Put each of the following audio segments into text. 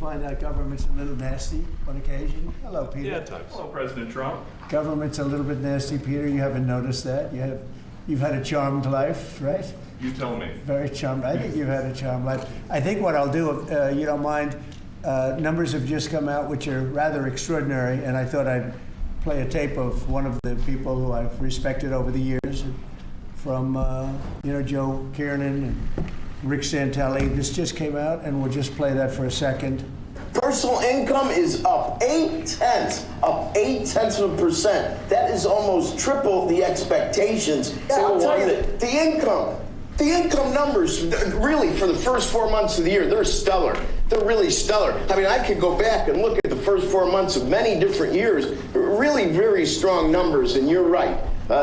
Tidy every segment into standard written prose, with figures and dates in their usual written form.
find out government's a little nasty on occasion? Hello, Peter. Yeah, at times. Hello, President Trump. Government's a little bit nasty, Peter. You haven't noticed that. You've had a charmed life, right? You tell me. Very charmed. I think you've had a charmed life. I think what I'll do, if you don't mind, numbers have just come out which are rather extraordinary, and I thought I'd play a tape of one of the people who I've respected over the years, from Joe Kiernan and Rick Santelli. This just came out, and we'll just play that for a second. Personal income is up 0.8%. That is almost triple the expectations. Yeah, I'll tell you that the income numbers, really, for the first 4 months of the year, they're stellar. They're really stellar. I mean, I could go back and look at the first 4 months of many different years. Really very strong numbers, and you're right.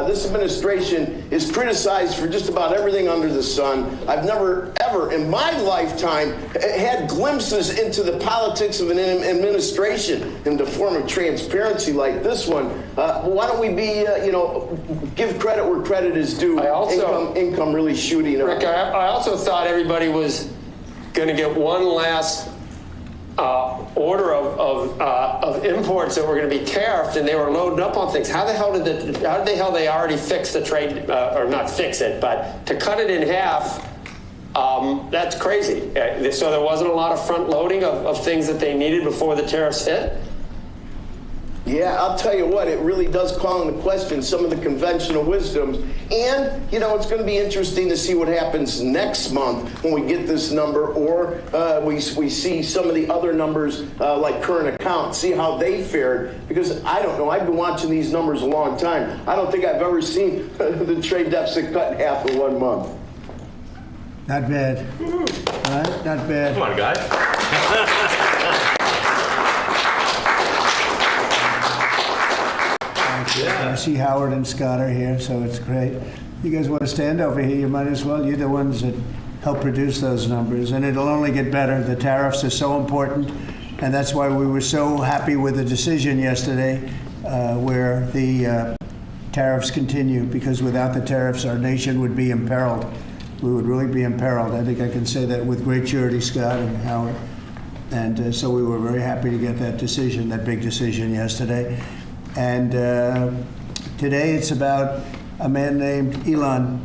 This administration is criticized for just about everything under the sun. I've never, ever in my lifetime had glimpses into the politics of an administration in the form of transparency like this one. Why don't we be, give credit where credit is due? Income really shooting up. Rick, I also thought everybody was going to get one last order of imports that were going to be tariffed, and they were loading up on things. How the hell they already fix the trade, or not fix it, but to cut it in half? That's crazy. So there wasn't a lot of front loading of things that they needed before the tariffs hit? Yeah, I'll tell you what, it really does call into question some of the conventional wisdoms. And, it's going to be interesting to see what happens next month when we get this number, or we see some of the other numbers like current account, see how they fared. Because I don't know, I've been watching these numbers a long time. I don't think I've ever seen the trade deficit cut in half in 1 month. Not bad. All right, not bad. Come on, guys. I see Howard and Scott are here, so it's great. You guys want to stand over here? You might as well. You're the ones that help produce those numbers, and it'll only get better. The tariffs are so important, and that's why we were so happy with the decision yesterday where the tariffs continue, because without the tariffs, our nation would be imperiled. We would really be imperiled. I think I can say that with great surety, Scott and Howard. And so we were very happy to get that decision, that big decision yesterday. And today it's about a man named Elon,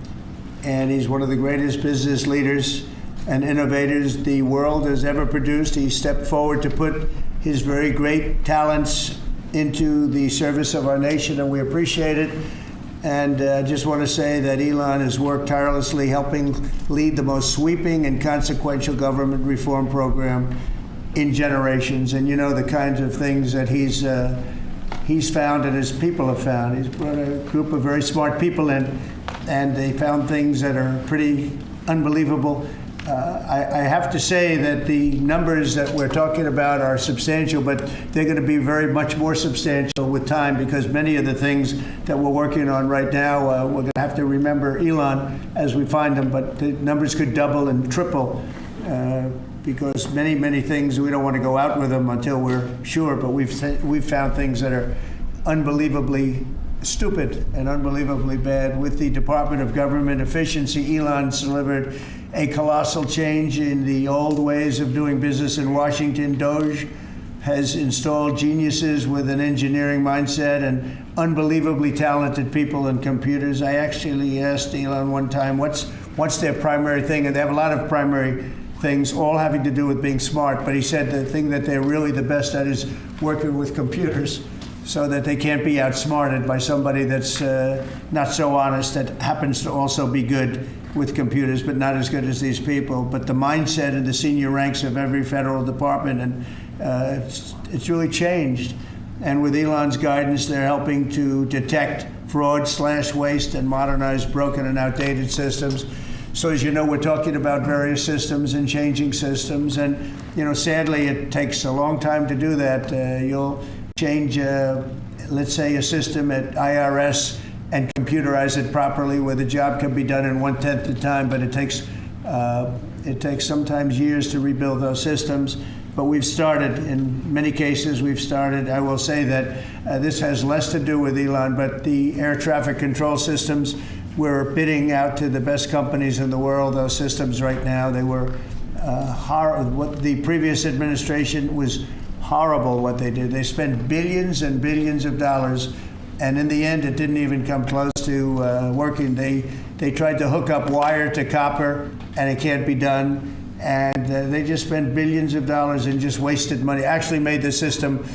and he's one of the greatest business leaders and innovators the world has ever produced. He stepped forward to put his very great talents into the service of our nation, and we appreciate it. And I just want to say that Elon has worked tirelessly helping lead the most sweeping and consequential government reform program in generations. And the kinds of things that he's found and his people have found. He's brought a group of very smart people in, and they found things that are pretty unbelievable. I have to say that the numbers that we're talking about are substantial, but they're going to be very much more substantial with time, because many of the things that we're working on right now, we're going to have to remember Elon as we find them, but the numbers could double and triple. Because many things, we don't want to go out with them until we're sure, but we've found things that are unbelievably stupid and unbelievably bad. With the Department of Government Efficiency, Elon's delivered a colossal change in the old ways of doing business in Washington. DOGE has installed geniuses with an engineering mindset and unbelievably talented people and computers. I actually asked Elon one time, what's their primary thing? And they have a lot of primary things, all having to do with being smart. But he said the thing that they're really the best at is working with computers, so that they can't be outsmarted by somebody that's not so honest, that happens to also be good with computers, but not as good as these people. But the mindset in the senior ranks of every federal department, and it's really changed. And with Elon's guidance, they're helping to detect fraud/waste and modernize broken and outdated systems. So as you know, we're talking about various systems and changing systems. And, sadly, it takes a long time to do that. You'll change, let's say, a system at IRS and computerize it properly, where the job can be done in 1/10 the time, but it takes sometimes years to rebuild those systems. But we've started, in many cases, I will say that this has less to do with Elon, but the air traffic control systems, we're bidding out to the best companies in the world, those systems right now. They were what the previous administration was horrible what they did. They spent billions and billions of dollars, and in the end, it didn't even come close to working. They tried to hook up wire to copper, and it can't be done. And they just spent billions of dollars and just wasted money. Actually made the system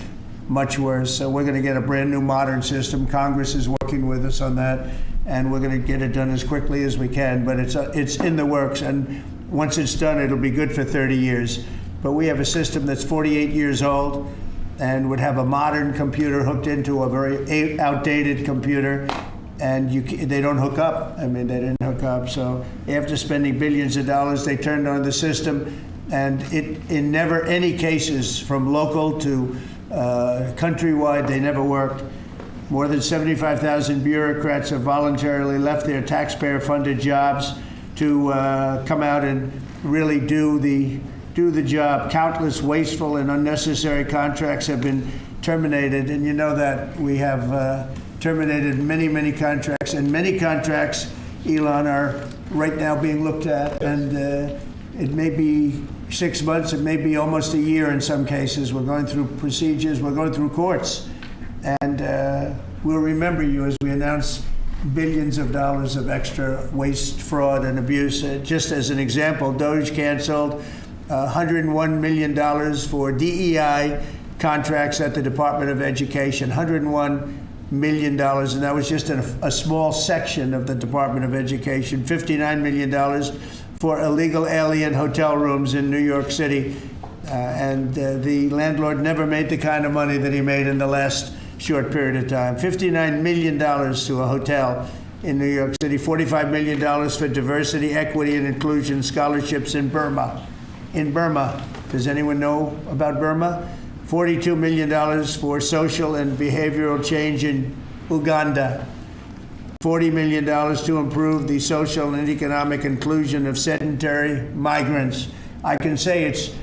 much worse. So we're going to get a brand new modern system. Congress is working with us on that, and we're going to get it done as quickly as we can. But it's in the works, and once it's done, it'll be good for 30 years. But we have a system that's 48 years old and would have a modern computer hooked into a very outdated computer, and they don't hook up. I mean, they didn't hook up. So after spending billions of dollars, they turned on the system, and in never any cases, from local to countrywide, they never worked. More than 75,000 bureaucrats have voluntarily left their taxpayer-funded jobs to come out and really do the job. Countless wasteful and unnecessary contracts have been terminated, and you know that we have terminated many contracts, and many contracts, Elon, are right now being looked at, and it may be 6 months, it may be almost a year in some cases. We're going through procedures, we're going through courts, and we'll remember you as we announce billions of dollars of extra waste, fraud, and abuse. Just as an example, DOGE canceled $101 million for DEI contracts at the Department of Education, $101 million, and that was just a small section of the Department of Education. $59 million for illegal alien hotel rooms in New York City, and the landlord never made the kind of money that he made in the last short period of time. $59 million to a hotel in New York City, $45 million for diversity, equity, and inclusion scholarships in Burma. In Burma, does anyone know about Burma? $42 million for social and behavioral change in Uganda. $40 million to improve the social and economic inclusion of sedentary migrants. I can say it's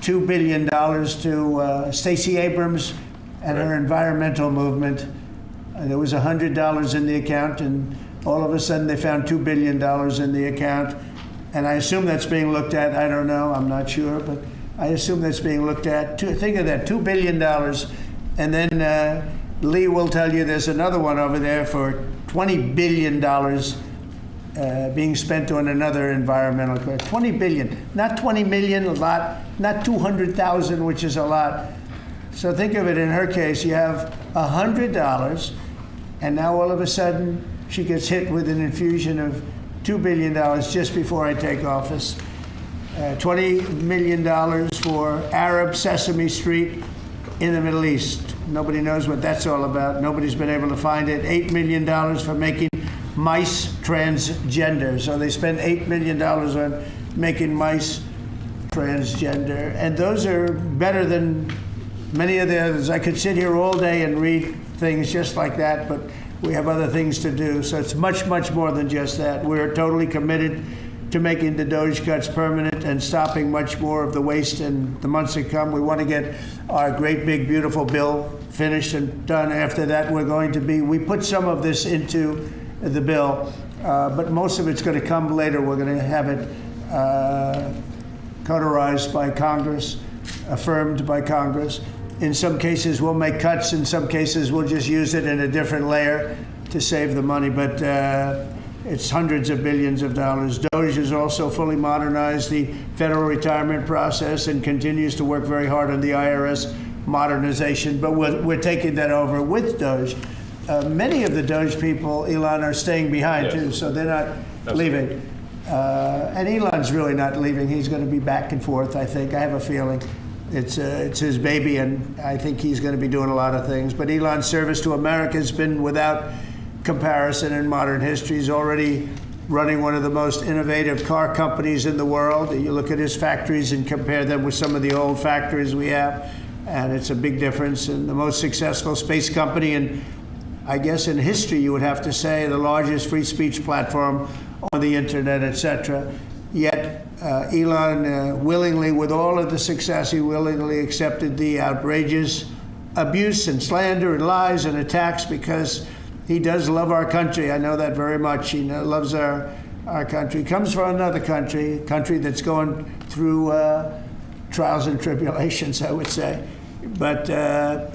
$2 billion to Stacey Abrams and her environmental movement. There was $100 in the account, and all of a sudden they found $2 billion in the account. And I assume that's being looked at. I don't know. I'm not sure, but I assume that's being looked at. Think of that, $2 billion. And then Lee will tell you there's another one over there for $20 billion being spent on another environmental question. $20 billion, not 20 million, a lot, not 200,000, which is a lot. So think of it, in her case, you have $100, and now all of a sudden she gets hit with an infusion of $2 billion just before I take office. $20 million for Arab Sesame Street in the Middle East. Nobody knows what that's all about. Nobody's been able to find it. $8 million for making mice transgender. So they spend $8 million on making mice transgender. And those are better than many of the others. I could sit here all day and read things just like that, but we have other things to do. So it's much, much more than just that. We're totally committed to making the DOGE cuts permanent and stopping much more of the waste in the months to come. We want to get our great, big, beautiful bill finished and done. After that, we put some of this into the bill, but most of it's going to come later. We're going to have it cauterized by Congress, affirmed by Congress. In some cases, we'll make cuts. In some cases, we'll just use it in a different layer to save the money. But it's hundreds of billions of dollars. DOGE has also fully modernized the federal retirement process and continues to work very hard on the IRS modernization. But we're taking that over with DOGE. Many of the DOGE people, Elon, are staying behind, too, so they're not leaving. And Elon's really not leaving. He's going to be back and forth, I think. I have a feeling. It's his baby, and I think he's going to be doing a lot of things. But Elon's service to America has been without comparison in modern history. He's already running one of the most innovative car companies in the world. You look at his factories and compare them with some of the old factories we have, and it's a big difference. And the most successful space company, and I guess in history you would have to say the largest free speech platform on the internet, etc. Yet Elon willingly, with all of the success, he willingly accepted the outrageous abuse and slander and lies and attacks because he does love our country. I know that very much. He loves our country. He comes from another country, a country that's going through trials and tribulations, I would say. But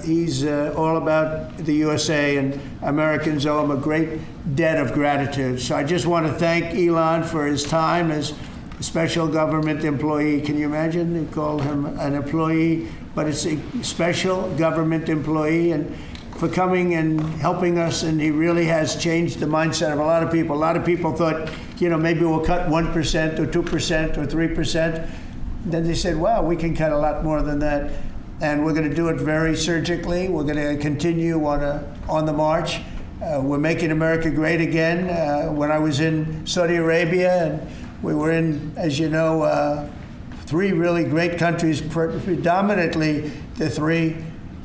he's all about the USA, and Americans owe him a great debt of gratitude. So I just want to thank Elon for his time as a special government employee. Can you imagine? They call him an employee, but it's a special government employee, and for coming and helping us. And he really has changed the mindset of a lot of people. A lot of people thought, maybe we'll cut 1% or 2% or 3%. Then they said, wow, we can cut a lot more than that. And we're going to do it very surgically. We're going to continue on the march. We're making America great again. When I was in Saudi Arabia, and we were in, as you know, 3 really great countries, predominantly the 3.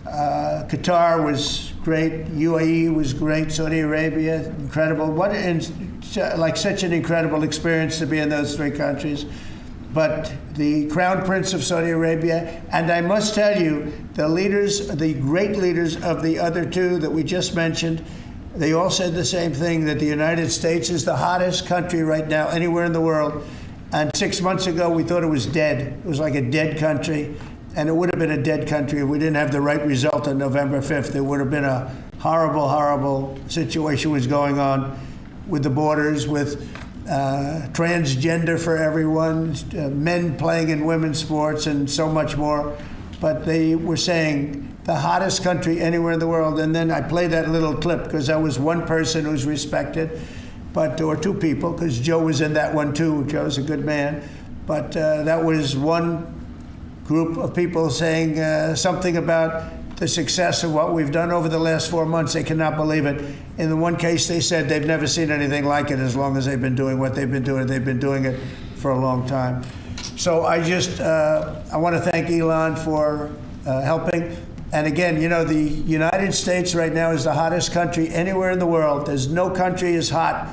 Qatar was great, UAE was great, Saudi Arabia, incredible. Such an incredible experience to be in those 3 countries. But the Crown Prince of Saudi Arabia, and I must tell you, the great leaders of the other 2 that we just mentioned, they all said the same thing, that the United States is the hottest country right now anywhere in the world. And 6 months ago, we thought it was dead. It was like a dead country. And it would have been a dead country if we didn't have the right result on November 5th. There would have been a horrible, horrible situation was going on with the borders, with transgender for everyone, men playing in women's sports, and so much more. But they were saying the hottest country anywhere in the world. And then I played that little clip because I was one person who's respected, or 2 people, because Joe was in that one too. Joe's a good man. But that was one group of people saying something about the success of what we've done over the last 4 months. They cannot believe it. In the one case, they said they've never seen anything like it as long as they've been doing what they've been doing. They've been doing it for a long time. So I want to thank Elon for helping. And again, the United States right now is the hottest country anywhere in the world. There's no country as hot,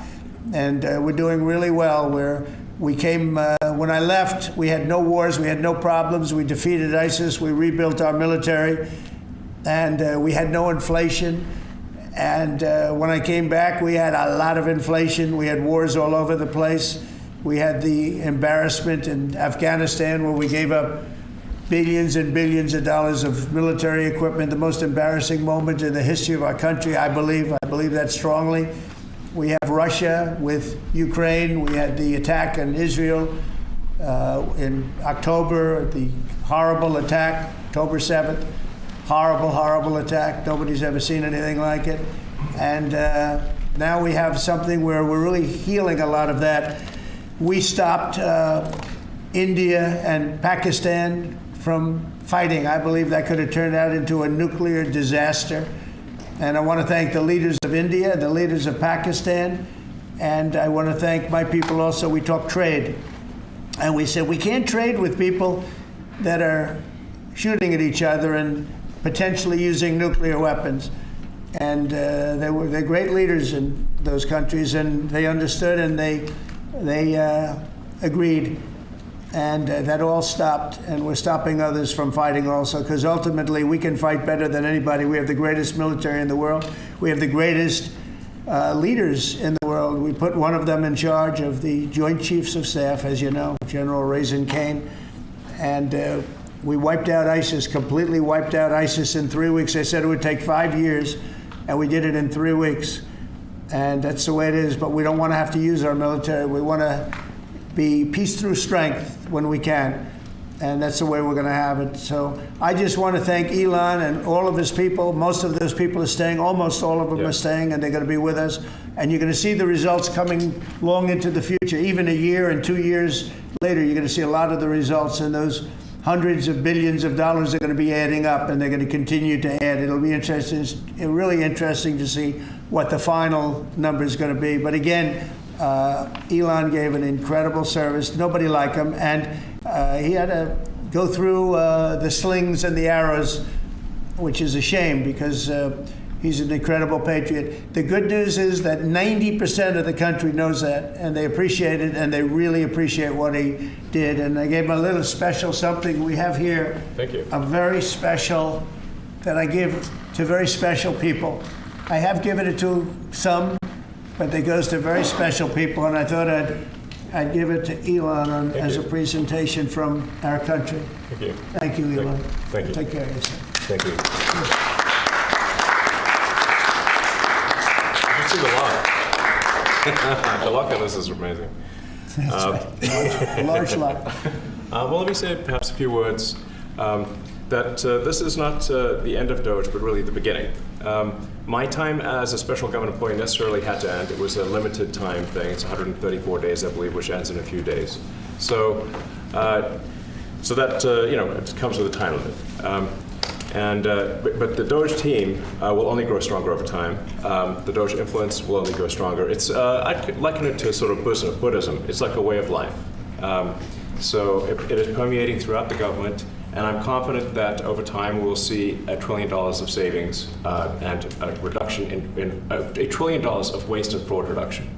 and we're doing really well. We came, when I left, we had no wars, we had no problems, we defeated ISIS, we rebuilt our military, and we had no inflation. And when I came back, we had a lot of inflation. We had wars all over the place. We had the embarrassment in Afghanistan where we gave up billions and billions of dollars of military equipment, the most embarrassing moment in the history of our country, I believe. I believe that strongly. We have Russia with Ukraine. We had the attack on Israel in October, the horrible attack, October 7th. Horrible, horrible attack. Nobody's ever seen anything like it. And now we have something where we're really healing a lot of that. We stopped India and Pakistan from fighting. I believe that could have turned out into a nuclear disaster. And I want to thank the leaders of India, the leaders of Pakistan, and I want to thank my people also. We talked trade. And we said we can't trade with people that are shooting at each other and potentially using nuclear weapons. And they're great leaders in those countries, and they understood, and they agreed. And that all stopped, and we're stopping others from fighting also, because ultimately we can fight better than anybody. We have the greatest military in the world. We have the greatest leaders in the world. We put one of them in charge of the Joint Chiefs of Staff, as you know, General Raisin Kane. And we wiped out ISIS, completely wiped out ISIS in 3 weeks. They said it would take 5 years, and we did it in 3 weeks. And that's the way it is. But we don't want to have to use our military. We want to be peace through strength when we can. And that's the way we're going to have it. So I just want to thank Elon and all of his people. Most of those people are staying. Almost all of them are staying, and they're going to be with us. And you're going to see the results coming long into the future. Even a year and 2 years later, you're going to see a lot of the results, and those hundreds of billions of dollars are going to be adding up, and they're going to continue to add. It'll be interesting, really interesting to see what the final number is going to be. But again, Elon gave an incredible service. Nobody like him, and he had to go through the slings and the arrows, which is a shame because he's an incredible patriot. The good news is that 90% of the country knows that, and they appreciate it, and they really appreciate what he did. And I gave him a little special something we have here. Thank you. A very special that I give to very special people. I have given it to some, but it goes to very special people, and I thought I'd I'd give it to Elon as a presentation from our country. Thank you. Thank you, Elon. Thank you. Take care of yourself. Thank you. You see the lock. The lock on this is amazing. That's right. Large lot. Well, let me say perhaps a few words that this is not the end of DOGE, but really the beginning. My time as a special government employee necessarily had to end. It was a limited time thing. It's 134 days, I believe, which ends in a few days. So that, it comes with a time limit. But the DOGE team will only grow stronger over time. The DOGE influence will only grow stronger. I'd liken it to sort of Buddhism. It's like a way of life. So it is permeating throughout the government, and I'm confident that over time we'll see $1 trillion of savings and a reduction in $1 trillion of waste and fraud reduction.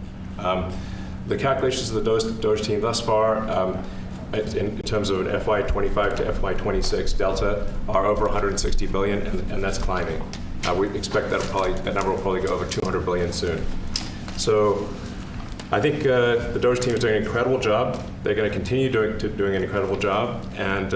The calculations of the DOGE team thus far, in terms of an FY25 to FY26 delta, are over 160 billion, and that's climbing. We expect that number will probably go over 200 billion soon. So I think the DOGE team is doing an incredible job. They're going to continue doing an incredible job, and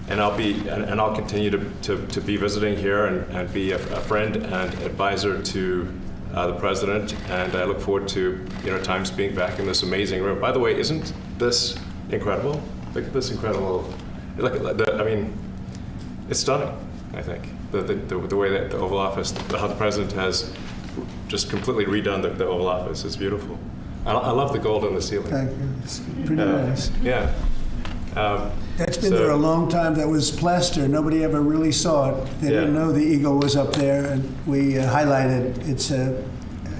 I'll continue to be visiting here and be a friend and advisor to the president. And I look forward to times being back in this amazing room. By the way, isn't this incredible? Look at this incredible. It's stunning. I think the way that the Oval Office, how the president has just completely redone the Oval Office is beautiful. I love the gold on the ceiling. Thank you. It's pretty nice. Yeah. That's been there a long time. That was plaster. Nobody ever really saw it. They didn't know the eagle was up there, and we highlighted. It's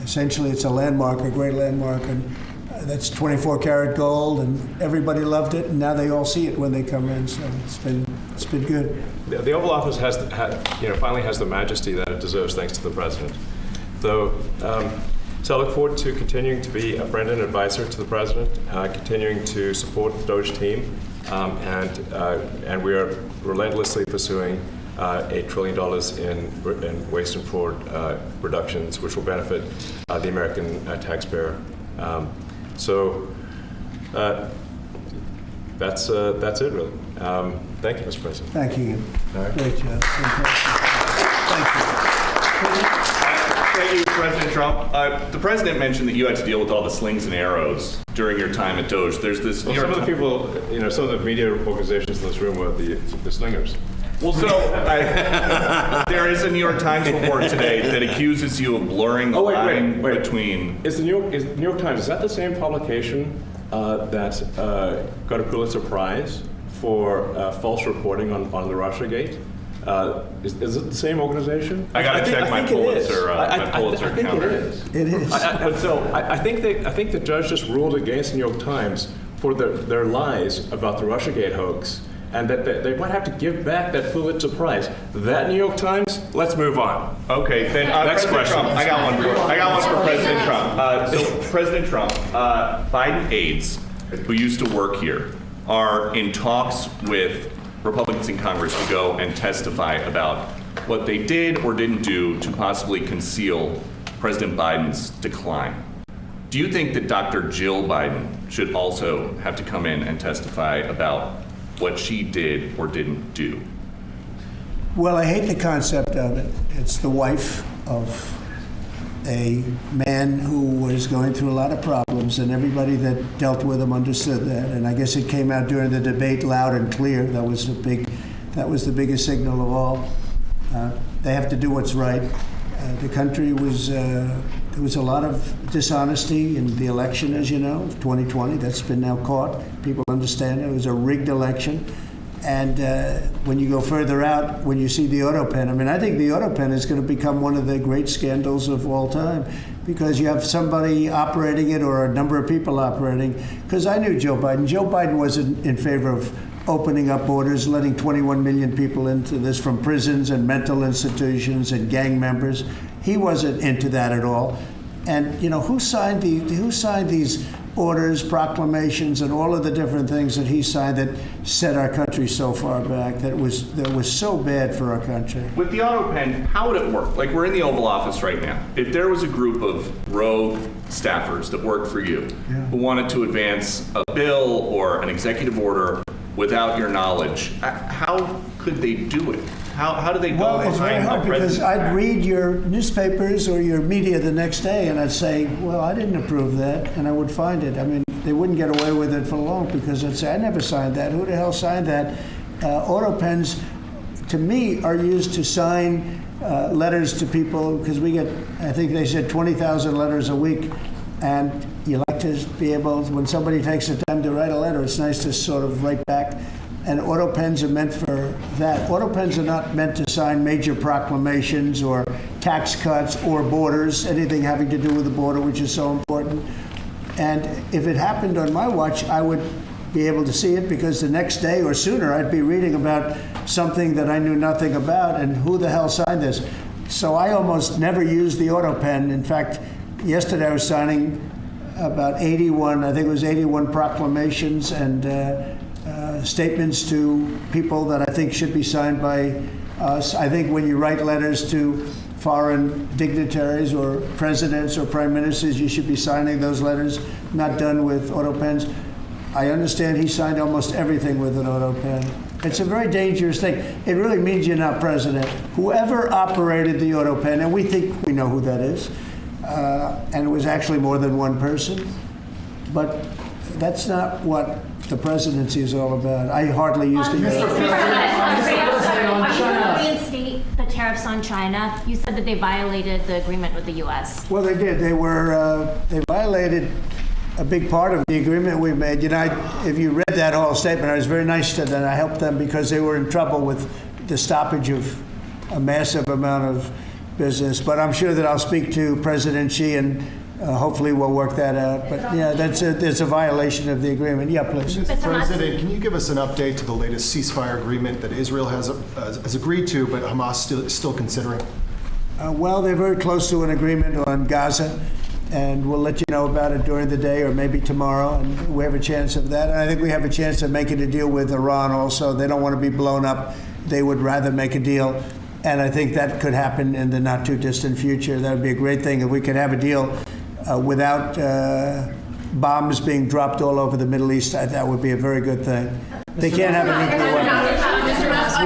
essentially it's a landmark, a great landmark, and that's 24 karat gold, and everybody loved it, and now they all see it when they come in. So it's been good. The Oval Office finally has the majesty that it deserves, thanks to the president. So I look forward to continuing to be a friend and advisor to the president, continuing to support the DOGE team, and we are relentlessly pursuing $8 trillion in waste and fraud reductions, which will benefit the American taxpayer. That's it, really. Thank you, Mr. President. Thank you. All right. Great job. Thank you. Thank you, President Trump. The president mentioned that you had to deal with all the slings and arrows during your time at DOGE. There's this. Well, some of the people, some of the media organizations in this room are the slingers. Well, so there is a New York Times report today that accuses you of blurring the line between. Is the New York Times, is that the same publication that got a Pulitzer Prize for false reporting on the Russiagate? Is it the same organization? I got to check my Pulitzer counter. It is. I think the judge just ruled against the New York Times for their lies about the Russiagate hoax, and that they might have to give back that Pulitzer Prize. That New York Times. Let's move on. Okay, then Next question. Trump, I got one for President Trump. So President Trump, Biden aides who used to work here are in talks with Republicans in Congress to go and testify about what they did or didn't do to possibly conceal President Biden's decline. Do you think that Dr. Jill Biden should also have to come in and testify about what she did or didn't do? Well, I hate the concept of it. It's the wife of a man who was going through a lot of problems, and everybody that dealt with him understood that. And I guess it came out during the debate loud and clear. That was the biggest signal of all. They have to do what's right. The country was there was a lot of dishonesty in the election, as you know, of 2020. That's been now caught. People understand it. It was a rigged election. And when you go further out, when you see the auto pen, I think the auto pen is going to become one of the great scandals of all time, because you have somebody operating it or a number of people operating. Because I knew Joe Biden. Joe Biden wasn't in favor of opening up borders, letting 21 million people into this from prisons and mental institutions and gang members. He wasn't into that at all. And who signed these orders, proclamations, and all of the different things that he signed that set our country so far back, that was so bad for our country. With the auto pen, how would it work? Like, we're in the Oval Office right now. If there was a group of rogue staffers that worked for you who wanted to advance a bill or an executive order without your knowledge, how could they do it? How do they go Well, it's very behind hard the because president's I'd back? read your newspapers or your media the next day and I'd say, well, I didn't approve that, and I would find it. I mean, they wouldn't get away with it for long because I'd say, I never signed that. Who the hell signed that? Auto pens, to me, are used to sign letters to people because we get, I think they said 20,000 letters a week, and you like to be able, when somebody takes the time to write a letter, it's nice to sort of write back. And auto pens are meant for that. Auto pens are not meant to sign major proclamations or tax cuts or borders, anything having to do with the border, which is so important. And if it happened on my watch, I would be able to see it because the next day or sooner I'd be reading about something that I knew nothing about and who the hell signed this. So I almost never use the auto pen. In fact, yesterday I was signing about 81, I think it was 81 proclamations and statements to people that I think should be signed by us. I think when you write letters to foreign dignitaries or presidents or prime ministers, you should be signing those letters, not done with auto pens. I understand he signed almost everything with an auto pen. It's a very dangerous thing. It really means you're not president. Whoever operated the auto pen, and we think we know who that is, and it was actually more than one person, but that's not what the presidency is all about. I hardly used to use it. Reinstate the tariffs on China. You said that they violated the agreement with the U.S. Well, they did. They violated a big part of the agreement we made. You know, if you read that whole statement, I was very nice to them. I helped them because they were in trouble with the stoppage of a massive amount of business. But I'm sure that I'll speak to President Xi and hopefully we'll work that out. But yeah, there's a violation of the agreement. Yeah, please. Mr. Musk. President, can you give us an update to the latest ceasefire agreement that Israel has agreed to, but Hamas is still considering? Well, they're very close to an agreement on Gaza, and we'll let you know about it during the day or maybe tomorrow, and we have a chance of that. And I think we have a chance of making a deal with Iran also. They don't want to be blown up. They would rather make a deal. And I think that could happen in the not too distant future. That would be a great thing if we could have a deal without bombs being dropped all over the Middle East. That would be a very good thing. They can't have a nuclear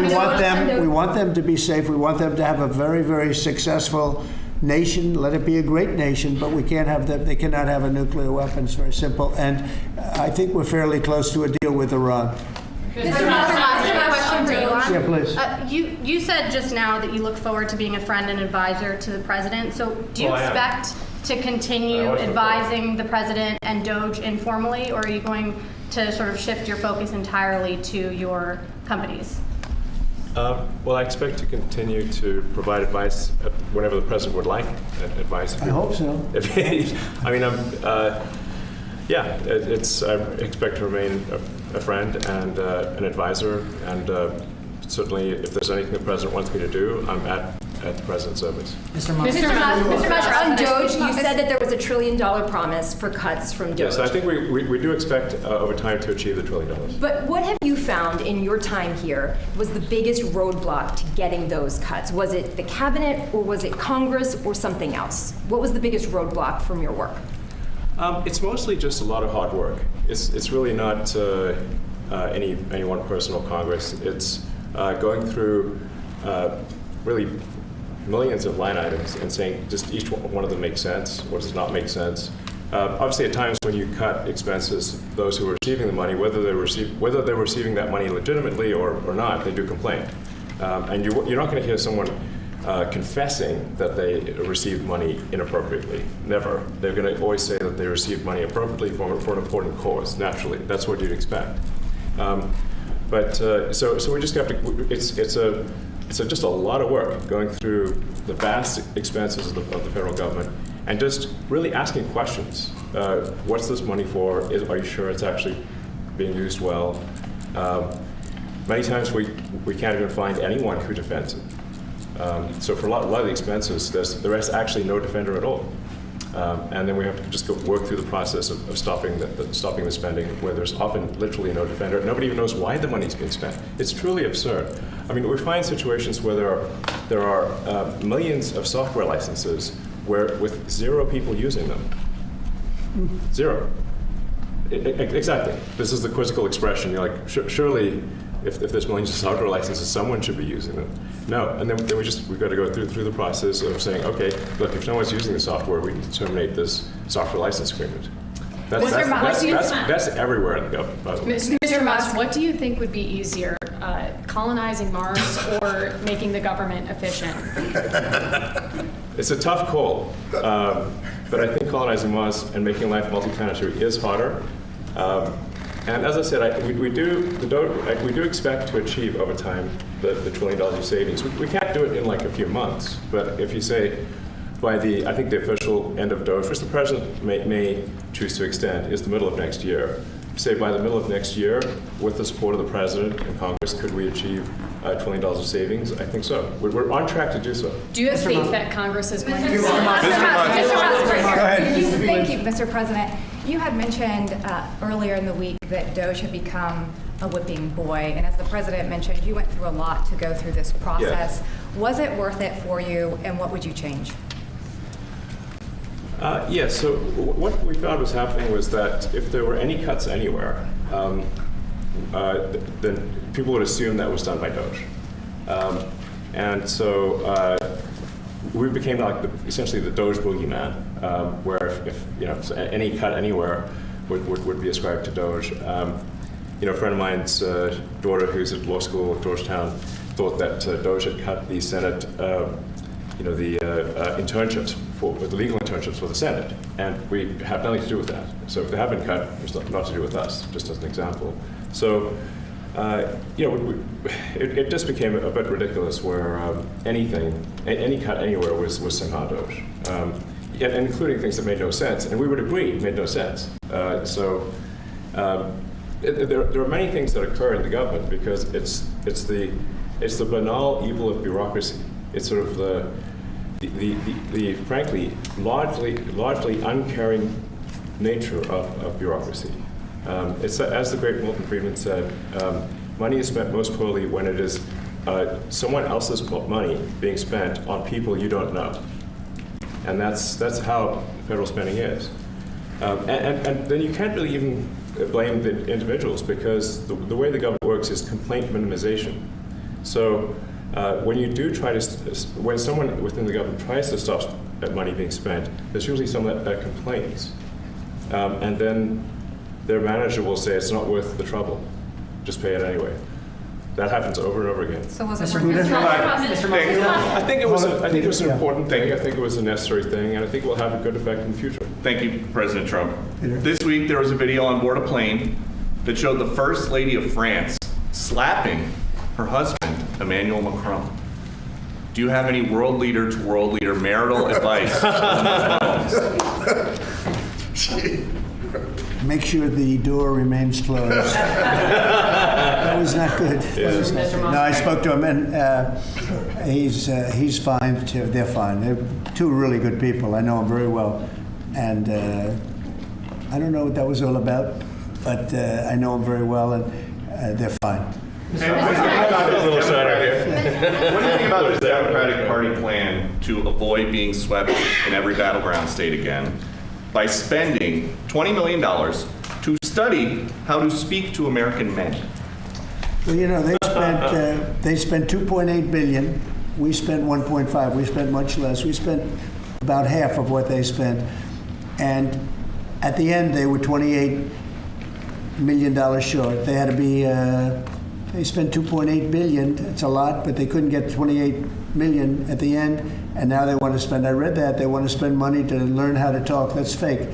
weapon. We want them to be safe. We want them to have a very, very successful nation. Let it be a great nation, but we can't have them. They cannot have a nuclear weapon. It's very simple. And I think we're fairly close to a deal with Iran. Mr. Musk, I have a question for Elon. Yeah, please. You said just now that you look forward to being a friend and advisor to the president. So do you expect to continue advising the president and DOGE informally, or are you going to sort of shift your focus entirely to your companies? Well, I expect to continue to provide advice whenever the president would like advice. I hope so. I mean, I expect to remain a friend and an advisor, and certainly if there's anything the president wants me to do, I'm at the president's service. Mr. Musk, on DOGE, you said that there was $1 trillion promise for cuts from DOGE. Yes, I think we do expect over time to achieve the $1 trillion. But what have you found in your time here was the biggest roadblock to getting those cuts? Was it the cabinet, or was it Congress, or something else? What was the biggest roadblock from your work? It's mostly just a lot of hard work. It's really not any one person or Congress. It's going through really millions of line items and saying just each one of them makes sense, or does not make sense. Obviously, at times when you cut expenses, those who are receiving the money, whether they're receiving that money legitimately or not, they do complain. And you're not going to hear someone confessing that they received money inappropriately. Never. They're going to always say that they received money appropriately for an important cause. Naturally, that's what you'd expect. So we just have to. It's just a lot of work going through the vast expenses of the federal government and just really asking questions. What's this money for? Are you sure it's actually being used well? Many times we can't even find anyone who defends it. So for a lot of the expenses, there is actually no defender at all. And then we have to just go work through the process of stopping the spending, where there's often literally no defender. Nobody even knows why the money's being spent. It's truly absurd. I mean, we find situations where there are millions of software licenses with 0 people using them. 0. Exactly. This is the quizzical expression. You're like, surely, if there's millions of software licenses, someone should be using them. No, and then we've got to go through the process of saying, okay, look, if no one's using the software, we need to terminate this software license agreement. That's everywhere in the government, by the way. Mr. Musk, what do you think would be easier, colonizing Mars or making the government efficient? It's a tough call, but I think colonizing Mars and making life multi-planetary is harder. And as I said, we do expect to achieve over time the $1 trillion of savings. We can't do it in like a few months, but if you say by I think the official end of DOGE, which the president may choose to extend, is the middle of next year. Say by the middle of next year, with the support of the president and Congress, could we achieve $1 trillion of savings? I think so. We're on track to do so. Do you have faith that Congress is going to? Mr. Musk. Go ahead. Thank you, Mr. President. You had mentioned earlier in the week that DOGE had become a whipping boy, and as the president mentioned, you went through a lot to go through this process. Yeah. Was it worth it for you, and what would you change? Yes, so what we found was happening was that if there were any cuts anywhere, then people would assume that was done by DOGE. And so we became like essentially the DOGE boogeyman, where if so any cut anywhere would be ascribed to DOGE. A friend of mine's daughter, who's at law school at Georgetown, thought that DOGE had cut the Senate, internships the legal internships for the Senate, and we have nothing to do with that. So if they have been cut, it's not to do with us, just as an example. So, it just became a bit ridiculous where any cut anywhere was somehow DOGE, and including things that made no sense, and we would agree made no sense. There are many things that occur in the government because it's the banal evil of bureaucracy. It's sort of the frankly largely uncaring nature of bureaucracy. It's as the great Milton Friedman said, money is spent most poorly when it is someone else's money being spent on people you don't know, and that's how federal spending is. And then you can't really even blame the individuals because the way the government works is complaint minimization. So when you do when someone within the government tries to stop money being spent, there's usually someone that complains. And then their manager will say, it's not worth the trouble, just pay it anyway. That happens over and over again. So was it I think it was an important thing. I think it was a necessary thing, and I think it will have a good effect in the future. Thank you, President Trump. This week there was a video on board a plane that showed the First Lady of France slapping her husband, Emmanuel Macron. Do you have any world leader to world leader marital advice? Make sure the door remains closed. That was not good. No, I spoke to him, and he's fine too. They're fine. They're two really good people. I know them very well, and I don't know what that was all about, but I know them very well, and they're fine. What do you think about the Democratic Party plan to avoid being swept in every battleground state again by spending $20 million to study how to speak to American men? Well, they spent 2.8 billion. We spent 1.5. We spent much less. We spent about half of what they spent, and at the end they were $28 million short. They had to be. They spent 2.8 billion. It's a lot, but they couldn't get 28 million at the end, and now they want to spend. I read that they want to spend money to learn how to talk. That's fake.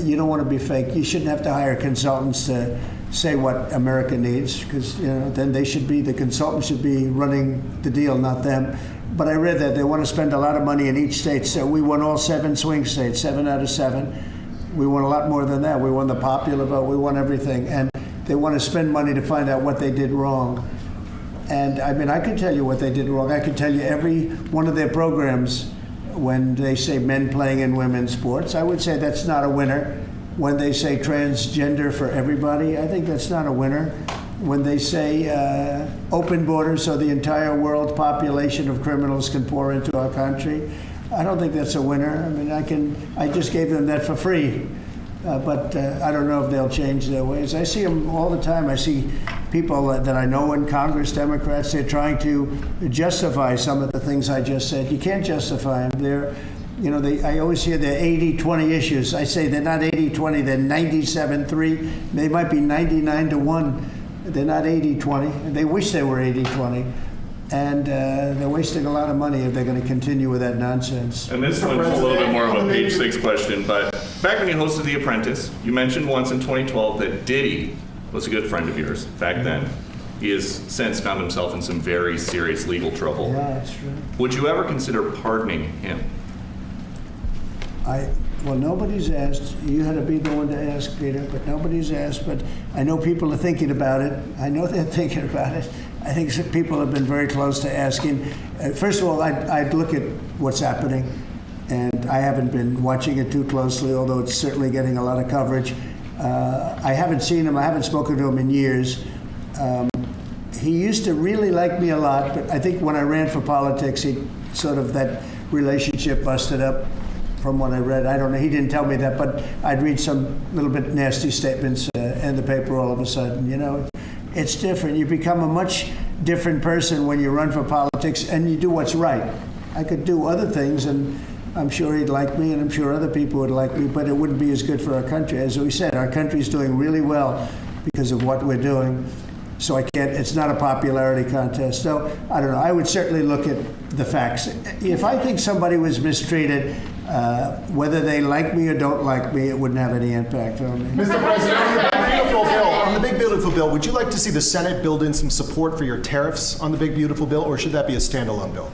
You don't want to be fake. You shouldn't have to hire consultants to say what America needs, because then the consultants should be running the deal, not them. But I read that they want to spend a lot of money in each state. So we won all 7 swing states, 7 out of 7. We won a lot more than that. We won the popular vote. We won everything, and they want to spend money to find out what they did wrong. And I mean, I could tell you what they did wrong. I could tell you every one of their programs when they say men playing in women's sports. I would say that's not a winner. When they say transgender for everybody, I think that's not a winner. When they say open borders so the entire world population of criminals can pour into our country, I don't think that's a winner. I mean, I just gave them that for free. But I don't know if they'll change their ways. I see them all the time. I see people that I know in Congress, Democrats, they're trying to justify some of the things I just said. You can't justify them. I always hear they're 80-20 issues. I say they're not 80-20, they're 97-3. They might be 99-1. They're not 80-20. They wish they were 80-20. And they're wasting a lot of money if they're going to continue with that nonsense. And this one's a little bit more of a page 6 question, but back when you hosted The Apprentice, you mentioned once in 2012 that Diddy was a good friend of yours back then. He has since found himself in some very serious legal trouble. Yeah, that's true. Would you ever consider pardoning him? Well, nobody's asked. You had to be the one to ask, Peter, but nobody's asked. But I know people are thinking about it. I know they're thinking about it. I think some people have been very close to asking. First of all, I'd look at what's happening, and I haven't been watching it too closely, although it's certainly getting a lot of coverage. I haven't seen him. I haven't spoken to him in years. He used to really like me a lot, but I think when I ran for politics, that relationship busted up. From what I read, I don't know. He didn't tell me that, but I'd read some little bit nasty statements in the paper all of a sudden. It's different. You become a much different person when you run for politics and you do what's right. I could do other things, and I'm sure he'd like me, and I'm sure other people would like me, but it wouldn't be as good for our country. As we said, our country's doing really well because of what we're doing. So it's not a popularity contest. So I don't know. I would certainly look at the facts. If I think somebody was mistreated, whether they like me or don't like me, it wouldn't have any impact on me. Mr. President, on the Big Beautiful Bill, would you like to see the Senate build in some support for your tariffs on the Big Beautiful Bill, or should that be a standalone bill?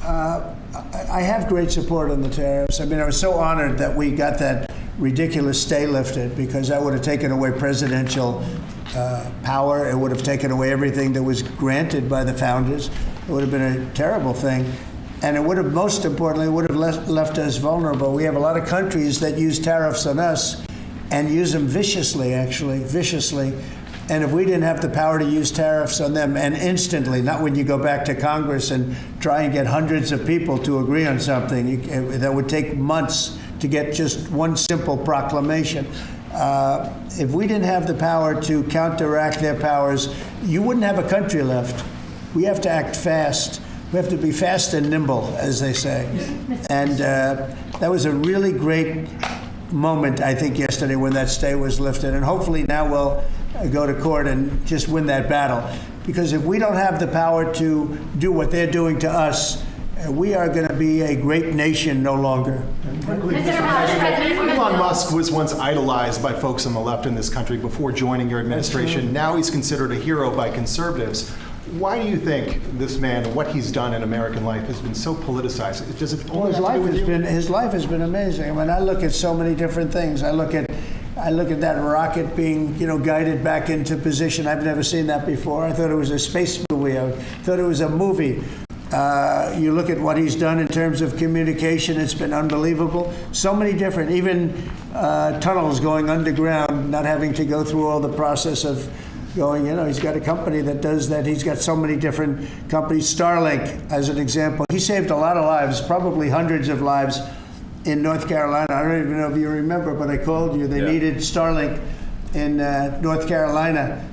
I have great support on the tariffs. I mean, I was so honored that we got that ridiculous stay lifted, because that would have taken away presidential power. It would have taken away everything that was granted by the founders. It would have been a terrible thing. And it would have, most importantly, would have left us vulnerable. We have a lot of countries that use tariffs on us and use them viciously, actually, viciously. And if we didn't have the power to use tariffs on them, and instantly, not when you go back to Congress and try and get hundreds of people to agree on something, that would take months to get just one simple proclamation. If we didn't have the power to counteract their powers, you wouldn't have a country left. We have to act fast. We have to be fast and nimble, as they say. And that was a really great moment, I think, yesterday when that stay was lifted. And hopefully now we'll go to court and just win that battle. Because if we don't have the power to do what they're doing to us, we are going to be a great nation no longer. Elon Musk was once idolized by folks on the left in this country before joining your administration. Now he's considered a hero by conservatives. Why do you think this man, what he's done in American life, has been so politicized? Does it only have to do with you? His life has been amazing. I mean, I look at so many different things. I look at that rocket being, guided back into position. I've never seen that before. I thought it was a space movie. I thought it was a movie. You look at what he's done in terms of communication. It's been unbelievable. So many different, even tunnels going underground, not having to go through all the process of going, he's got a company that does that. He's got so many different companies. Starlink, as an example. He saved a lot of lives, probably hundreds of lives in North Carolina. I don't even know if you remember, but I called you. They needed Starlink in North Carolina.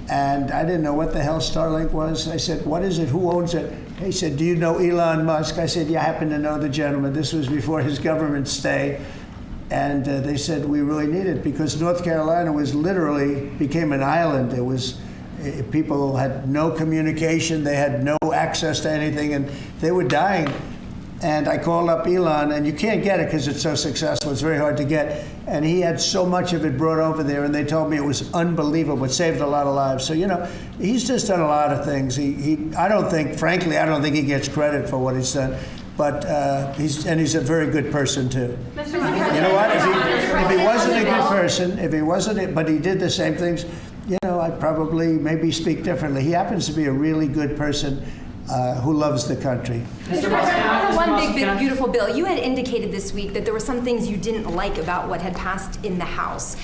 And I didn't know what the hell Starlink was. I said, what is it? Who owns it? He said, do you know Elon Musk? I said, yeah, I happen to know the gentleman. This was before his government stay. And they said, we really need it, because North Carolina became an island. It was, people had no communication. They had no access to anything, and they were dying. And I called up Elon, and you can't get it because it's so successful. It's very hard to get. And he had so much of it brought over there, and they told me it was unbelievable. It saved a lot of lives. So, he's just done a lot of things. I don't think he gets credit for what he's done. But he's a very good person too. You know what? If he wasn't a good person, but he did the same things, I'd probably maybe speak differently. He happens to be a really good person. who loves the country. Mr. President, one big, beautiful bill. You had indicated this week that there were some things you didn't like about what had passed in the House.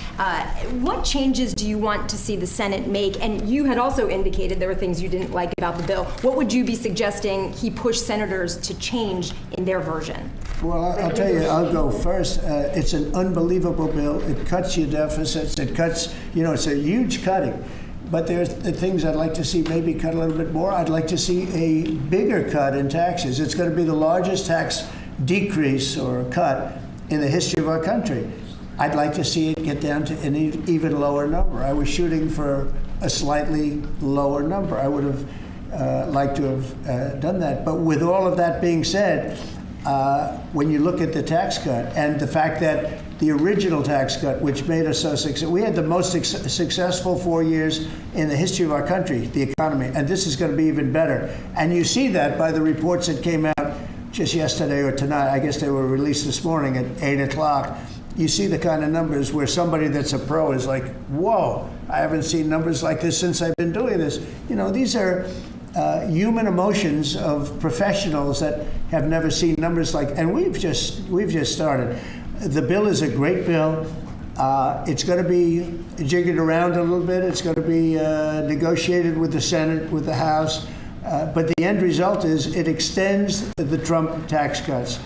What changes do you want to see the Senate make? And you had also indicated there were things you didn't like about the bill. What would you be suggesting he push senators to change in their version? Well, I'll tell you, I'll go first. It's an unbelievable bill. It cuts your deficits. It cuts, it's a huge cutting. But there's the things I'd like to see maybe cut a little bit more. I'd like to see a bigger cut in taxes. It's going to be the largest tax decrease or cut in the history of our country. I'd like to see it get down to an even lower number. I was shooting for a slightly lower number. I would have liked to have done that. But with all of that being said, when you look at the tax cut and the fact that the original tax cut, which made us so successful, we had the most successful 4 years in the history of our country, the economy, and this is going to be even better. And you see that by the reports that came out just yesterday or tonight. I guess they were released this morning at 8 o'clock. You see the kind of numbers where somebody that's a pro is like, whoa, I haven't seen numbers like this since I've been doing this. These are human emotions of professionals that have never seen numbers like, and we've just started. The bill is a great bill. It's going to be jiggered around a little bit. It's going to be negotiated with the Senate, with the House. But the end result is it extends the Trump tax cuts.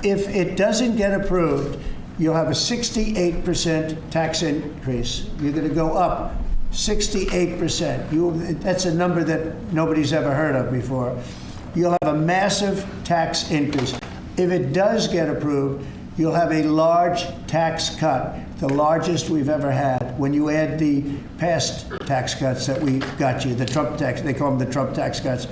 If it doesn't get approved, you'll have a 68% tax increase. You're going to go up 68%. That's a number that nobody's ever heard of before. You'll have a massive tax increase. If it does get approved, you'll have a large tax cut, the largest we've ever had. When you add the past tax cuts that we got you, the Trump tax, they call them the Trump tax cuts.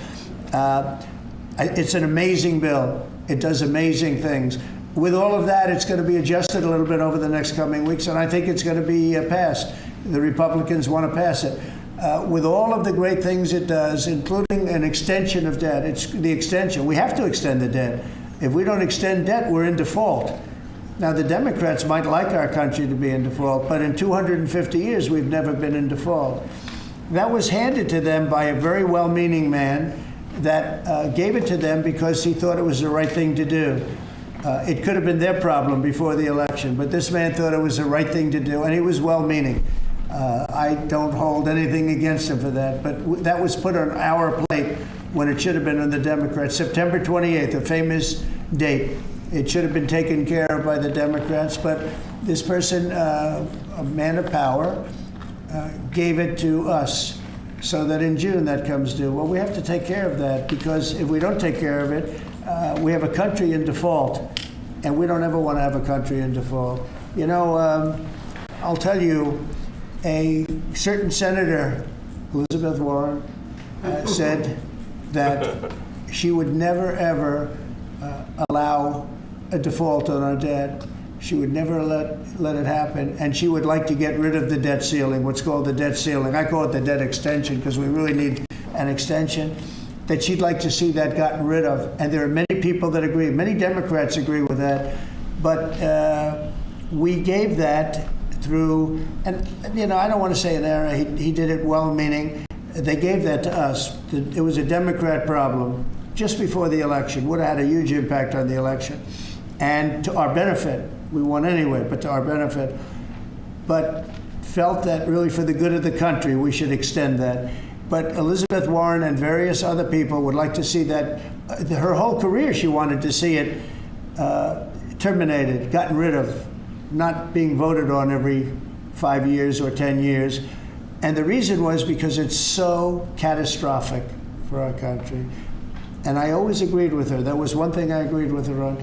It's an amazing bill. It does amazing things. With all of that, it's going to be adjusted a little bit over the next coming weeks, and I think it's going to be passed. The Republicans want to pass it. With all of the great things it does, including an extension of debt, it's the extension. We have to extend the debt. If we don't extend debt, we're in default. Now, the Democrats might like our country to be in default, but in 250 years, we've never been in default. That was handed to them by a very well-meaning man that gave it to them because he thought it was the right thing to do. It could have been their problem before the election, but this man thought it was the right thing to do, and he was well-meaning. I don't hold anything against him for that, but that was put on our plate when it should have been on the Democrats. September 28th, a famous date. It should have been taken care of by the Democrats, but this person, a man of power, gave it to us so that in June that comes due. Well, we have to take care of that because if we don't take care of it, we have a country in default, and we don't ever want to have a country in default. I'll tell you, a certain senator, Elizabeth Warren, said that she would never, ever allow a default on our debt. She would never let it happen, and she would like to get rid of the debt ceiling, what's called the debt ceiling. I call it the debt extension because we really need an extension, that she'd like to see that gotten rid of. And there are many people that agree. Many Democrats agree with that. But we gave that through, and I don't want to say an error. He did it well-meaning. They gave that to us. It was a Democrat problem just before the election. Would have had a huge impact on the election. And to our benefit, we won anyway, but to our benefit. But felt that really for the good of the country, we should extend that. But Elizabeth Warren and various other people would like to see that. Her whole career, she wanted to see it terminated, gotten rid of, not being voted on every 5 years or 10 years. And the reason was because it's so catastrophic for our country. And I always agreed with her. That was one thing I agreed with her on.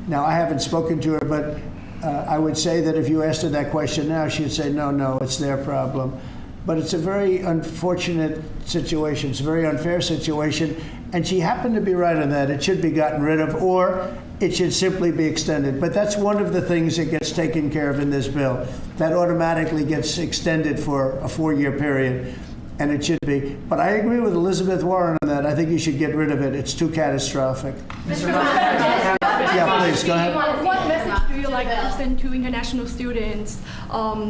Now, I haven't spoken to her, but I would say that if you asked her that question now, she'd say, no, it's their problem. But it's a very unfortunate situation. It's a very unfair situation. And she happened to be right on that. It should be gotten rid of, or it should simply be extended. But that's one of the things that gets taken care of in this bill. That automatically gets extended for a 4-year period. And it should be. But I agree with Elizabeth Warren on that. I think you should get rid of it. It's too catastrophic. Mr. President. Yeah, please, go ahead. What message do you like to send to international students? Are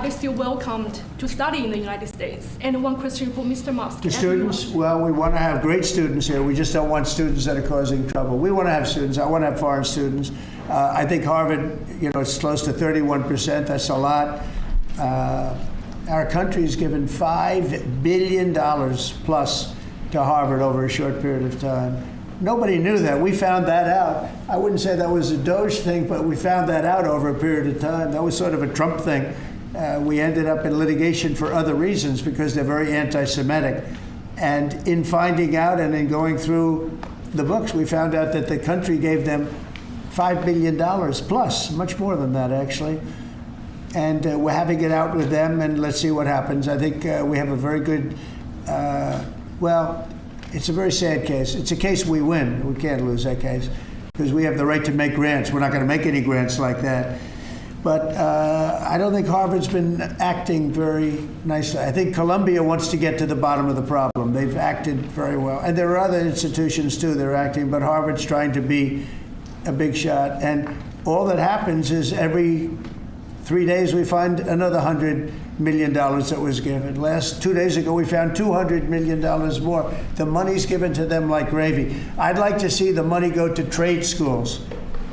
they still welcomed to study in the United States? And one question for Mr. Musk. To students, well, we want to have great students here. We just don't want students that are causing trouble. We want to have students. I want to have foreign students. I think Harvard, it's close to 31%. That's a lot. Our country's given $5 billion plus to Harvard over a short period of time. Nobody knew that. We found that out. I wouldn't say that was a DOGE thing, but we found that out over a period of time. That was sort of a Trump thing. We ended up in litigation for other reasons because they're very anti-Semitic. And in finding out and in going through the books, we found out that the country gave them $5 billion plus, much more than that, actually. And we're having it out with them, and let's see what happens. I think we have a very good, it's a very sad case. It's a case we win. We can't lose that case because we have the right to make grants. We're not going to make any grants like that. But I don't think Harvard's been acting very nicely. I think Columbia wants to get to the bottom of the problem. They've acted very well. And there are other institutions, too, that are acting, but Harvard's trying to be a big shot. And all that happens is every 3 days we find another $100 million that was given. 2 days ago we found $200 million more. The money's given to them like gravy. I'd like to see the money go to trade schools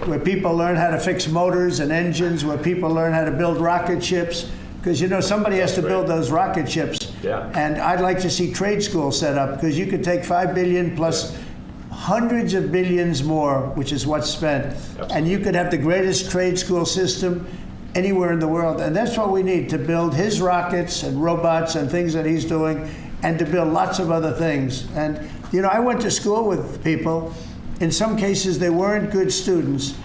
where people learn how to fix motors and engines, where people learn how to build rocket ships, because somebody has to build those rocket ships. Yeah. And I'd like to see trade schools set up, because you could take $5 billion plus hundreds of billions more, which is what's spent, and you could have the greatest trade school system anywhere in the world. And that's what we need to build his rockets and robots and things that he's doing, and to build lots of other things. And, I went to school with people. In some cases, they weren't good students,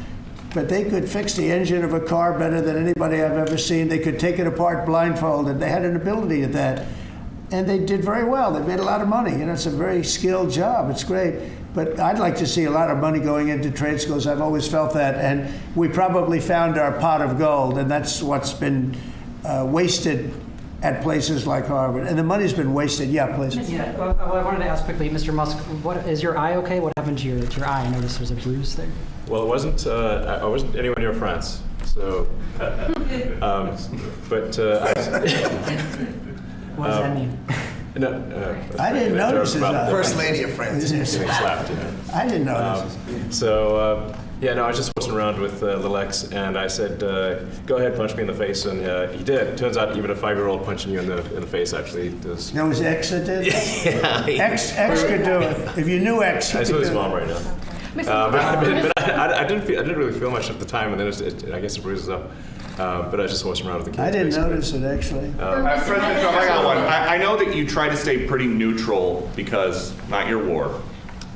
but they could fix the engine of a car better than anybody I've ever seen. They could take it apart blindfolded. They had an ability at that. And they did very well. They made a lot of money. It's a very skilled job. It's great. But I'd like to see a lot of money going into trade schools. I've always felt that. And we probably found our pot of gold, and that's what's been wasted at places like Harvard. And the money's been wasted. Yeah, please. Yeah, well, I wanted to ask quickly, Mr. Musk, is your eye okay? What happened to your eye? I noticed there's a bruise there. Well, it wasn't. I wasn't anywhere near France, so. What does that mean? No, I didn't notice his eye. First lady of France. Getting slapped. I didn't notice. I was just messing around with little X, and I said, "Go ahead, punch me in the face," and he did. Turns out, even a 5-year-old punching you in the face actually does. That was X that did? Yeah. X could do it. If you knew X, you I could saw do his it. mom right now. I didn't really feel much at the time, and then I guess it bruises up. But I just wasn't around with the kids. I didn't basically. notice it, actually. President Trump, I got one. I know that you try to stay pretty neutral because not your war,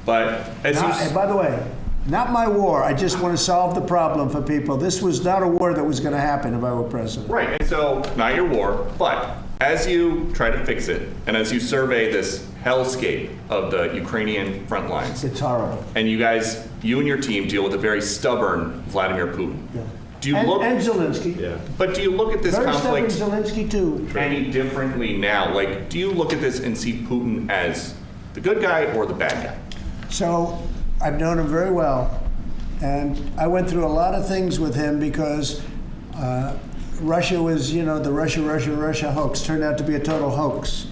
but And by the way, not my war. I just want to solve the problem for people. This was not a war that was going to happen if I were president. Right, and so not your war, but as you try to fix it, and as you survey this hellscape of the Ukrainian front lines, It's horrible. and you and your team deal with a very stubborn Vladimir Putin. Yeah. Do you and Zelensky. Yeah. But do you look at this Very conflict stubborn Zelensky, too. any differently now? Like, do you look at this and see Putin as the good guy or the bad guy? So I've known him very well, and I went through a lot of things with him because Russia was, the Russia hoax turned out to be a total hoax.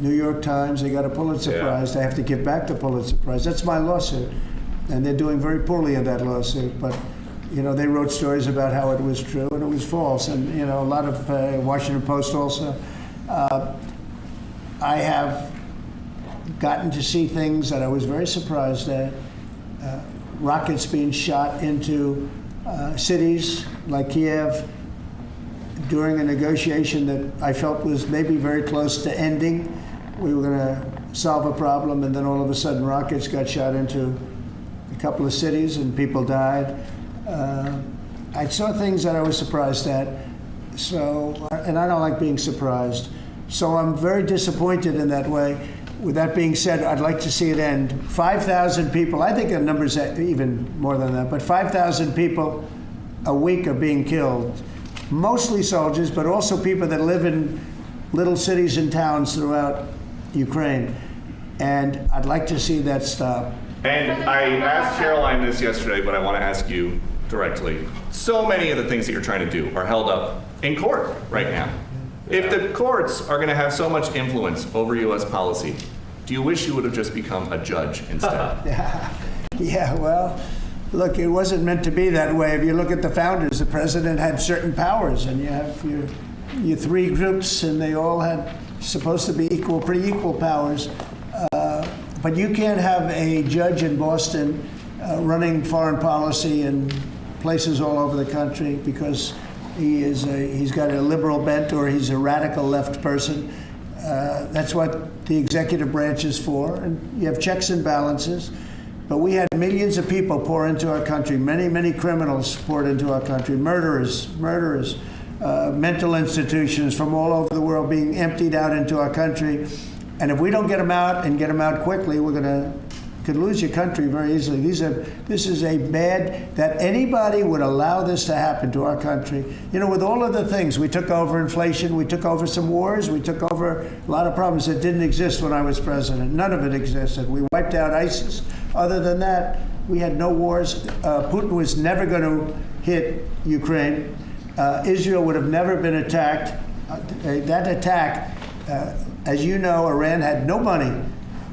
New York Times, they got a Pulitzer Prize. They have to give back the Pulitzer Prize. That's my lawsuit, and they're doing very poorly in that lawsuit. But they wrote stories about how it was true and it was false, and a lot of Washington Post also. I have gotten to see things that I was very surprised at. Rockets being shot into cities like Kiev during a negotiation that I felt was maybe very close to ending. We were going to solve a problem, and then all of a sudden rockets got shot into a couple of cities and people died. I saw things that I was surprised at. And I don't like being surprised. So I'm very disappointed in that way. With that being said, I'd like to see it end. 5,000 people, I think the number's even more than that, but 5,000 people a week are being killed. Mostly soldiers, but also people that live in little cities and towns throughout Ukraine. And I'd like to see that stop. And I asked Caroline this yesterday, but I want to ask you directly. So many of the things that you're trying to do are held up in court right now. If the courts are going to have so much influence over U.S. policy, do you wish you would have just become a judge instead? Yeah, well, look, it wasn't meant to be that way. If you look at the founders, the president had certain powers, and you have your three groups, and they all had supposed to be pretty equal powers. But you can't have a judge in Boston running foreign policy in places all over the country because he's got a liberal bent or he's a radical left person. That's what the executive branch is for, and you have checks and balances. But we had millions of people pour into our country, many criminals poured into our country, murderers, mental institutions from all over the world being emptied out into our country. And if we don't get them out and get them out quickly, could lose your country very easily. This is a bad, that anybody would allow this to happen to our country. You know, with all of the things, we took over inflation, we took over some wars, we took over a lot of problems that didn't exist when I was president. None of it existed. We wiped out ISIS. Other than that, we had no wars. Putin was never going to hit Ukraine. Israel would have never been attacked. That attack, as you know, Iran had no money.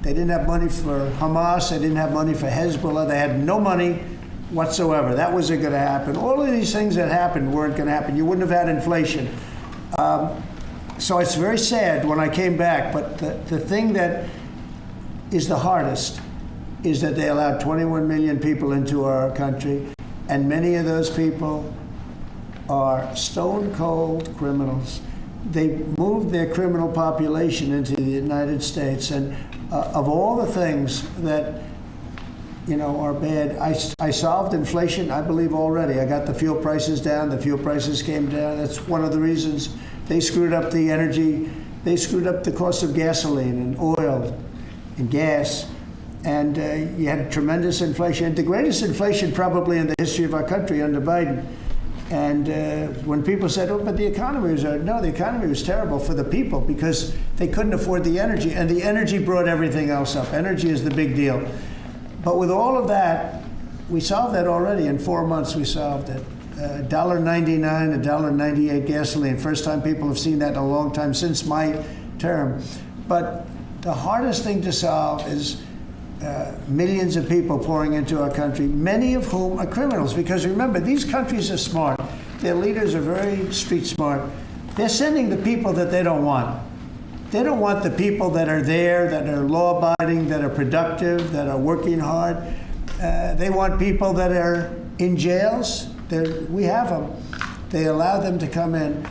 They didn't have money for Hamas. They didn't have money for Hezbollah. They had no money whatsoever. That wasn't going to happen. All of these things that happened weren't going to happen. You wouldn't have had inflation. So it's very sad when I came back. But the thing that is the hardest is that they allowed 21 million people into our country. And many of those people are stone cold criminals. They moved their criminal population into the United States, and of all the things that are bad, I solved inflation, I believe, already. I got the fuel prices down. The fuel prices came down. That's one of the reasons. They screwed up the energy. They screwed up the cost of gasoline and oil and gas, and you had tremendous inflation, the greatest inflation probably in the history of our country under Biden. And when people said, oh, but the economy was, no, the economy was terrible for the people because they couldn't afford the energy. And the energy brought everything else up. Energy is the big deal. But with all of that, we solved that already. In 4 months, we solved it. $1.99, $1.98 gasoline. First time people have seen that in a long time since my term. But the hardest thing to solve is millions of people pouring into our country, many of whom are criminals. Because remember, these countries are smart. Their leaders are very street smart. They're sending the people that they don't want. They don't want the people that are there, that are law-abiding, that are productive, that are working hard. They want people that are in jails. We have them. They allow them to come in.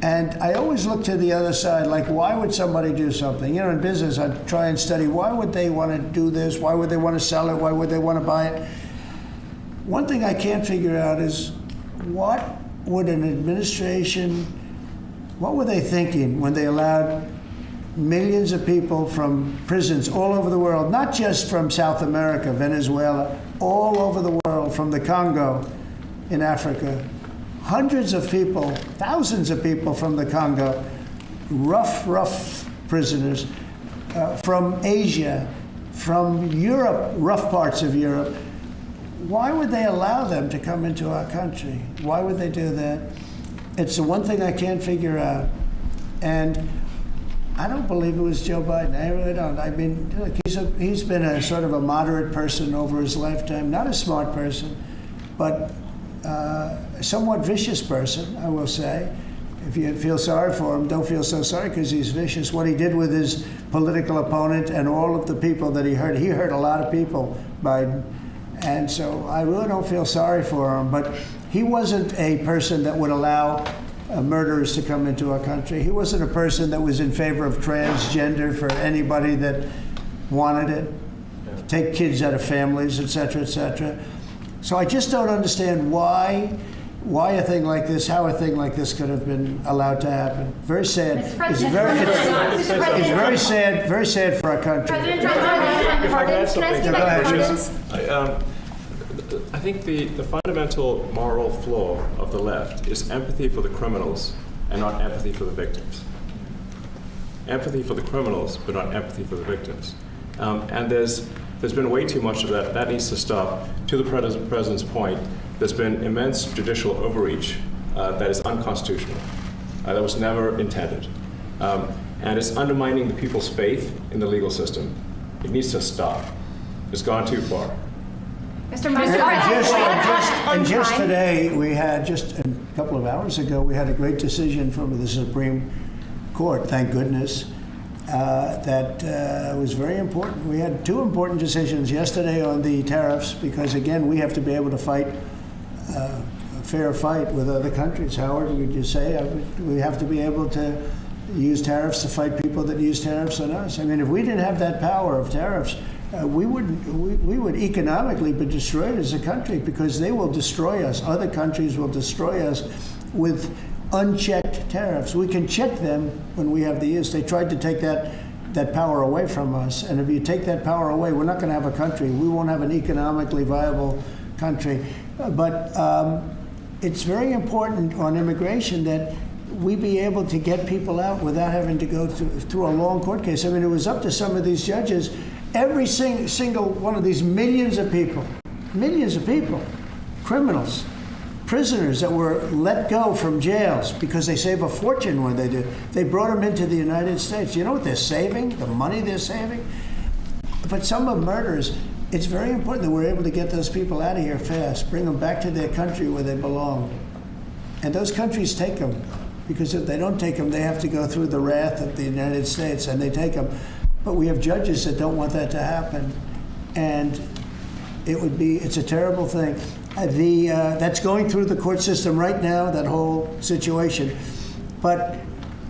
And I always look to the other side, like, why would somebody do something? In business, I try and study, why would they want to do this? Why would they want to sell it? Why would they want to buy it? One thing I can't figure out is what would an administration, what were they thinking when they allowed millions of people from prisons all over the world, not just from South America, Venezuela, all over the world, from the Congo in Africa, hundreds of people, thousands of people from the Congo, rough prisoners, from Asia, from Europe, rough parts of Europe. Why would they allow them to come into our country? Why would they do that? It's the one thing I can't figure out. And I don't believe it was Joe Biden. I really don't. I mean, look, he's been a sort of a moderate person over his lifetime, not a smart person, but a somewhat vicious person, I will say. If you feel sorry for him, don't feel so sorry because he's vicious. What he did with his political opponent and all of the people that he hurt a lot of people, Biden. And so I really don't feel sorry for him. But he wasn't a person that would allow murderers to come into our country. He wasn't a person that was in favor of transgender for anybody that wanted it, take kids out of families, et cetera, et cetera. So I just don't understand why a thing like this, how a thing like this could have been allowed to happen. Very sad. It's very sad for our country. If I can add something, I think the fundamental moral flaw of the left is empathy for the criminals and not empathy for the victims. Empathy for the criminals, but not empathy for the victims. And there's There's been way too much of that. That needs to stop. To the president's point, there's been immense judicial overreach that is unconstitutional. That was never intended. And it's undermining the people's faith in the legal system. It needs to stop. It's gone too far. Mr. Musk, And just today, we had, just a couple of hours ago, we had a great decision from the Supreme Court, thank goodness, that was very important. We had two important decisions yesterday on the tariffs, because again, we have to be able to fight a fair fight with other countries. Howard, would you say? We have to be able to use tariffs to fight people that use tariffs on us. I mean, if we didn't have that power of tariffs, we would economically be destroyed as a country, because they will destroy us. Other countries will destroy us with unchecked tariffs. We can check them when we have the use. They tried to take that power away from us. And if you take that power away, we're not going to have a country. We won't have an economically viable country. But it's very important on immigration that we be able to get people out without having to go through a long court case. I mean, it was up to some of these judges. Every single one of these millions of people, criminals, prisoners that were let go from jails because they save a fortune when they do. They brought them into the United States. You know what they're saving? The money they're saving? But some of murderers, it's very important that we're able to get those people out of here fast, bring them back to their country where they belong. And those countries take them, because if they don't take them, they have to go through the wrath of the United States, and they take them. But we have judges that don't want that to happen. And it's a terrible thing. That's going through the court system right now, that whole situation. But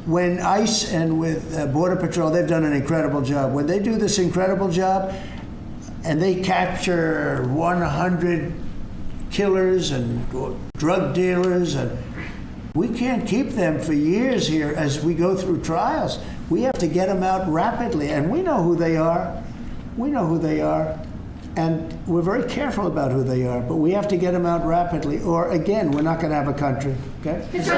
when ICE and with Border Patrol, they've done an incredible job. When they do this incredible job and they capture 100 killers and drug dealers, and we can't keep them for years here as we go through trials. We have to get them out rapidly, and we know who they are. We know who they are. And we're very careful about who they are, but we have to get them out rapidly, or again, we're not going to have a country. Okay? Maybe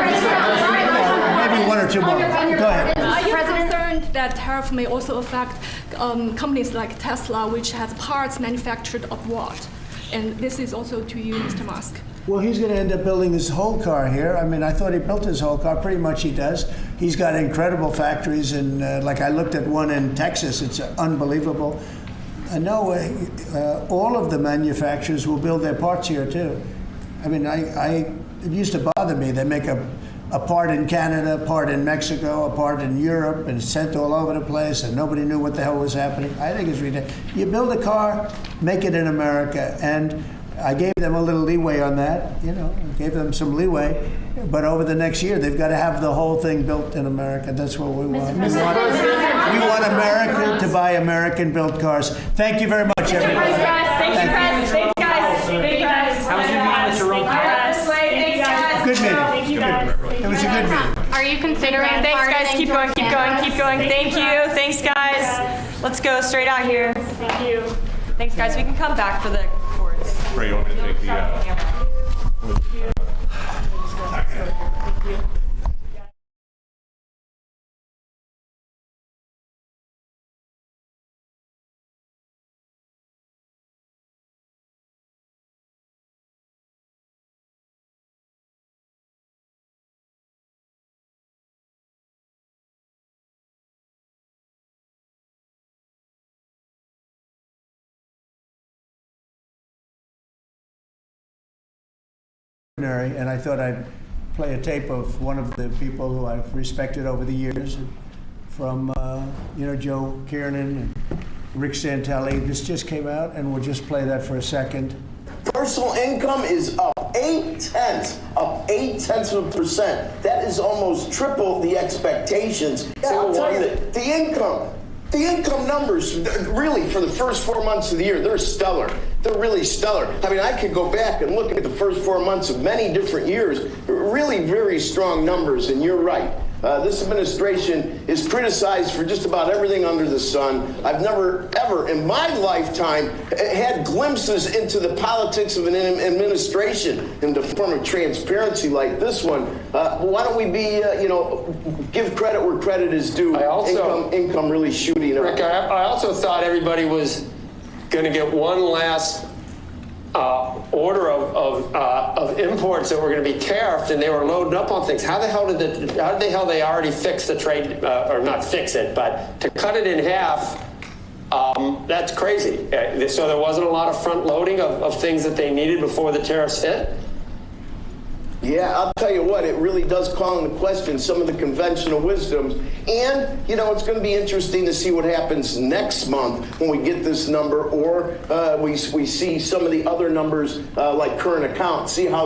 one or two more. Go ahead. Are you concerned that tariff may also affect companies like Tesla, which has parts manufactured abroad? And this is also to you, Mr. Musk. Well, he's going to end up building his whole car here. I mean, I thought he built his whole car. Pretty much he does. He's got incredible factories, and like I looked at one in Texas. It's unbelievable. No, all of the manufacturers will build their parts here too. I mean, it used to bother me. They make a part in Canada, a part in Mexico, a part in Europe, and it's sent all over the place, and nobody knew what the hell was happening. I think it's ridiculous. You build a car, make it in America, and I gave them a little leeway on that. Gave them some leeway. But over the next year, they've got to have the whole thing built in America. That's what we want. We want America to buy American-built cars. Thank you very much, everybody. Thank you, Press. Thanks, guys. How was your meeting with Jerome Powell? Thanks, guys. Good meeting. Thank you, guys. It was a good meeting. Are you considering? Thanks, guys. Keep going, keep going, keep going. Thank you. Thanks, guys. Let's go straight out here. Thank you. Thanks, guys. We can come back for the chords. Ray, you want me to take the... And I thought I'd play a tape of one of the people who I've respected over the years, from Joe Kiernan and Rick Santelli. This just came out, and we'll just play that for a second. Personal income is up 0.8%. That is almost triple the expectations. I'll tell you that the income numbers, really, for the first 4 months of the year, they're stellar. They're really stellar. I mean, I could go back and look at the first 4 months of many different years. Really very strong numbers, and you're right. This administration is criticized for just about everything under the sun. I've never, ever in my lifetime had glimpses into the politics of an administration in the form of transparency like this one. Why don't we be, give credit where credit is due? Income really shooting up. Rick, I also thought everybody was going to get one last order of imports that were going to be tariffed, and they were loading up on things. How the hell they already fix the trade, or not fix it, but to cut it in half? That's crazy. So there wasn't a lot of front loading of things that they needed before the tariffs hit? Yeah, I'll tell you what, it really does call into question some of the conventional wisdoms. And, it's going to be interesting to see what happens next month when we get this number, or we see some of the other numbers like current account, see how